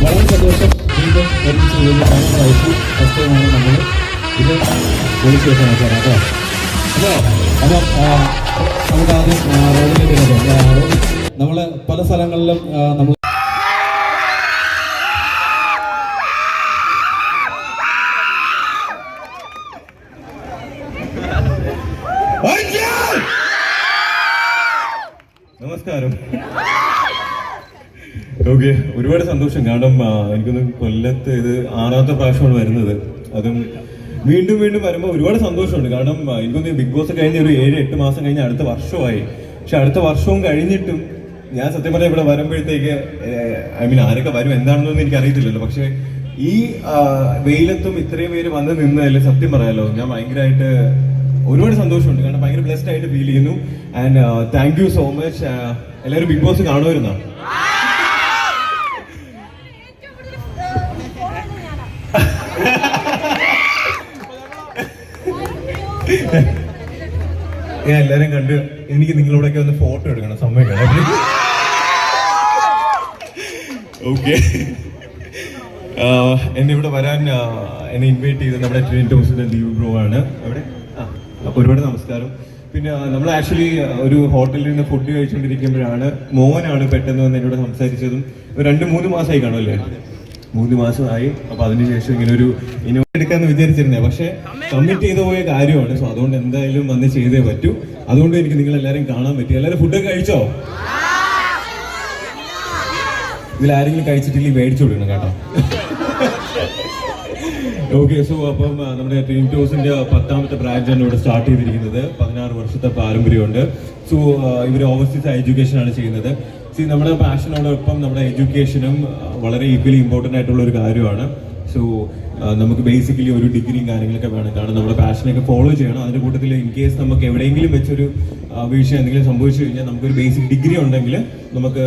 വളരെ സന്തോഷം. വീണ്ടും ഫസ്റ്റ് ടൈമാണ് നമ്മൾ ഇത് വിളിച്ചു വെക്കാൻ വെച്ചാൽ കേട്ടോ. അപ്പം നമുക്ക് ആദ്യം റോഡിലേക്ക് വരാം. നമ്മൾ പല സ്ഥലങ്ങളിലും നമ്മൾ നമസ്കാരം. ഓക്കെ, ഒരുപാട് സന്തോഷം. കാരണം എനിക്കൊന്ന് കൊല്ലത്ത് ഇത് 6ാമത്തെ പ്രാവശ്യമാണ് വരുന്നത്. അതും വീണ്ടും വീണ്ടും വരുമ്പോൾ ഒരുപാട് സന്തോഷമുണ്ട്. കാരണം എനിക്കൊന്ന് ബിഗ് ബോസ് കഴിഞ്ഞ ഒരു 7-8 മാസം കഴിഞ്ഞ് അടുത്ത വർഷമായി. പക്ഷെ അടുത്ത വർഷവും കഴിഞ്ഞിട്ടും ഞാൻ സത്യം പറഞ്ഞാൽ ഇവിടെ വരുമ്പോഴത്തേക്ക് ആരൊക്കെ വരും എന്താണെന്നൊന്നും എനിക്ക് അറിയത്തില്ലല്ലോ. പക്ഷെ ഈ വെയിലത്തും ഇത്രയും പേര് വന്ന് നിന്നതല്ലേ സത്യം പറയാലോ, ഞാൻ ഭയങ്കരമായിട്ട് ഒരുപാട് സന്തോഷമുണ്ട്. കാരണം ഭയങ്കര ബ്ലെസ്ഡ് ആയിട്ട് ഫീൽ ചെയ്യുന്നു. And thank you so much. എല്ലാവരും ബിഗ് ബോസ് കാണുമായിരുന്നോ? ഞാൻ എല്ലാരും കണ്ട് എനിക്ക് നിങ്ങളോടൊക്കെ ഒന്ന് ഫോട്ടോ എടുക്കണം, സമ്മതിക്കണം. ഓക്കെ, എന്നെ ഇവിടെ വരാൻ എന്നെ ഇൻവൈറ്റ് ചെയ്ത് നമ്മുടെ ട്രെയിൻ ടോസിന്റെ ദീപ് ബ്രോ ആണ് അവിടെ. അപ്പൊ ഒരുപാട് നമസ്കാരം. പിന്നെ നമ്മൾ ആക്ച്വലി ഒരു ഹോട്ടലിൽ നിന്ന് ഫുഡ് കഴിച്ചുകൊണ്ടിരിക്കുമ്പോഴാണ് മോനാണ് പെട്ടെന്ന് വന്ന് എന്നോട് സംസാരിച്ചതും. 2-3 മാസമായി കാണുമല്ലേ? 3 മാസമായി. അപ്പൊ അതിനുശേഷം ഇങ്ങനെ ഒരു എടുക്കാന്ന് വിചാരിച്ചിരുന്നേ, പക്ഷെ കമ്മിറ്റ് ചെയ്തു പോയ കാര്യമാണ്. സോ അതുകൊണ്ട് എന്തായാലും വന്ന് ചെയ്തേ പറ്റൂ. അതുകൊണ്ട് എനിക്ക് നിങ്ങൾ എല്ലാവരും കാണാൻ പറ്റി. എല്ലാവരും ഫുഡൊക്കെ കഴിച്ചോ? ഇതിലാരെങ്കിലും കഴിച്ചിട്ടില്ലെങ്കിൽ മേടിച്ചു കൊടുക്കണം കേട്ടോ. ഓക്കെ, സോ അപ്പം നമ്മുടെ ട്രെയിൻ ടോസിന്റെ 10ാമത്തെ ബ്രാഞ്ചാണ് ഇവിടെ സ്റ്റാർട്ട് ചെയ്തിരിക്കുന്നത്. 16 വർഷത്തെ പാരമ്പര്യമുണ്ട്. സോ ഇവർ ഓവർസീസ് എഡ്യൂക്കേഷൻ ആണ് ചെയ്യുന്നത്. നമ്മുടെ പാഷനോടൊപ്പം നമ്മുടെ എഡ്യൂക്കേഷനും വളരെ ഈക്വലി ഇമ്പോർട്ടൻ്റ് ആയിട്ടുള്ള ഒരു കാര്യമാണ്. സോ നമുക്ക് ബേസിക്കലി ഒരു ഡിഗ്രിയും കാര്യങ്ങളൊക്കെ വേണം. കാരണം നമ്മുടെ പാഷനൊക്കെ ഫോളോ ചെയ്യണം. അതിന്റെ കൂട്ടത്തിൽ ഇൻ കേസ് നമുക്ക് എവിടെയെങ്കിലും വെച്ചൊരു വിഷയം എന്തെങ്കിലും സംഭവിച്ചു കഴിഞ്ഞാൽ നമുക്കൊരു ബേസിക് ഡിഗ്രി ഉണ്ടെങ്കിൽ നമുക്ക്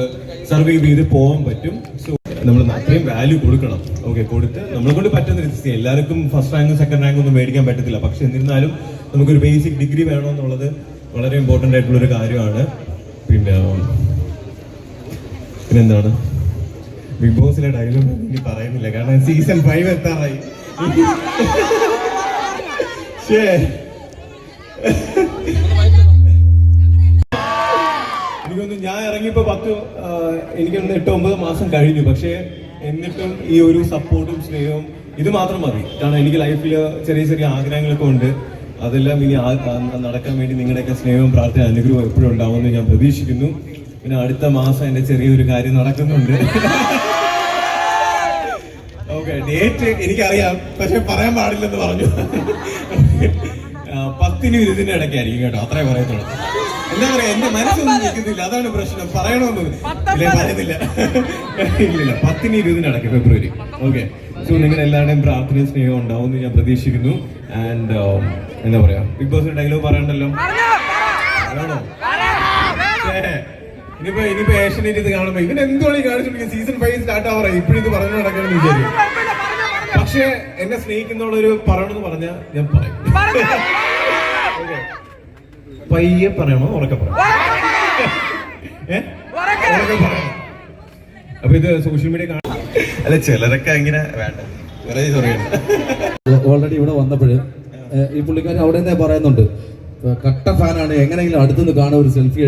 സർവൈവ് ചെയ്ത് പോകാൻ പറ്റും. സോ നമ്മൾ അത്രയും വാല്യൂ കൊടുക്കണം. ഓക്കെ, കൊടുത്ത് നമ്മളെ കൊണ്ട് പറ്റുന്ന രീതി. എല്ലാവർക്കും ഫസ്റ്റ് റാങ്കും സെക്കൻഡ് റാങ്കും ഒന്നും മേടിക്കാൻ പറ്റത്തില്ല. പക്ഷെ എന്നിരുന്നാലും നമുക്കൊരു ബേസിക് ഡിഗ്രി വേണമെന്നുള്ളത് വളരെ ഇമ്പോർട്ടൻ്റ് ആയിട്ടുള്ളൊരു കാര്യമാണ്. പിന്നെന്താണ് ബിഗ് ബോസിലെ ഡയലോഗ് ഇനി പറയുന്നില്ല, കാരണം സീസൺ 5 എത്താറായി. എനിക്കൊന്ന് ഞാൻ ഇറങ്ങിയപ്പോ എനിക്കൊന്ന് 8-9 മാസം കഴിഞ്ഞു. പക്ഷെ എന്നിട്ടും ഈ ഒരു സപ്പോർട്ടും സ്നേഹവും ഇത് മാത്രം മതി. കാരണം എനിക്ക് ലൈഫിൽ ചെറിയ ചെറിയ ആഗ്രഹങ്ങളൊക്കെ ഉണ്ട്. അതെല്ലാം ഇനി നടക്കാൻ വേണ്ടി നിങ്ങളുടെയൊക്കെ സ്നേഹവും പ്രാർത്ഥന അനുഗ്രഹവും എപ്പോഴും ഉണ്ടാവുമെന്ന് ഞാൻ പ്രതീക്ഷിക്കുന്നു. പിന്നെ അടുത്ത മാസം എന്റെ ചെറിയൊരു കാര്യം നടക്കുന്നുണ്ട്. ഓക്കെ, ഡേറ്റ് എനിക്കറിയാം, പക്ഷെ പറയാൻ പാടില്ലെന്ന് പറഞ്ഞു. 10-ന് 20-ന് ഇടയ്ക്കായിരിക്കും കേട്ടോ, അത്രേ പറയത്തുള്ളൂ. എന്താ പറയാ, എന്റെ മനസ്സൊന്നും നിൽക്കുന്നില്ല, അതാണ് പ്രശ്നം. പറയണമെന്നൊന്നും പറയുന്നില്ല. ഇല്ലില്ല, 10-ന് 20-ന് ഇടയ്ക്ക് ഫെബ്രുവരി. ഓക്കെ, സോ നിങ്ങൾ എല്ലാവരുടെയും പ്രാർത്ഥനയും സ്നേഹവും ഉണ്ടാവും ഞാൻ പ്രതീക്ഷിക്കുന്നു. ആൻഡ് എന്താ പറയാ, ബിഗ് ബോസ് ഡയലോഗ് പറയണ്ടല്ലോ? ഇനിയിപ്പോ ഏഷ്യനെറ്റ് ഇത് കാണുമ്പോ ഇവൻ എന്തുകൊണ്ട് കാണിച്ചിട്ടുണ്ടെങ്കിൽ സീസൺ 5 സ്റ്റാർട്ട് ആവാറായി, ഇപ്പോഴും ഇത് പറഞ്ഞു നടക്കണമെന്ന് വിചാരിക്കും. പക്ഷെ എന്നെ സ്നേഹിക്കുന്നുള്ളൊരു പറയണമെന്ന് പറഞ്ഞാൽ ഞാൻ പറയും. പയ്യെ പറയണോ ഉറക്കെ പറയണോ? ഉറക്കെ പറയണം. അപ്പൊ ഇത് സോഷ്യൽ മീഡിയ കാണാം. അല്ല, ചിലരൊക്കെ ഇങ്ങനെ വേണ്ട ഓൾറെഡി ഇവിടെ വന്നപ്പോഴ് ഈ പുള്ളിക്കാരൻ അവിടെ നിന്നേ പറയുന്നുണ്ട്, കട്ട ഫാനാണ്, എങ്ങനെയെങ്കിലും അടുത്തുനിന്ന് കാണാൻ ഒരു സെൽഫി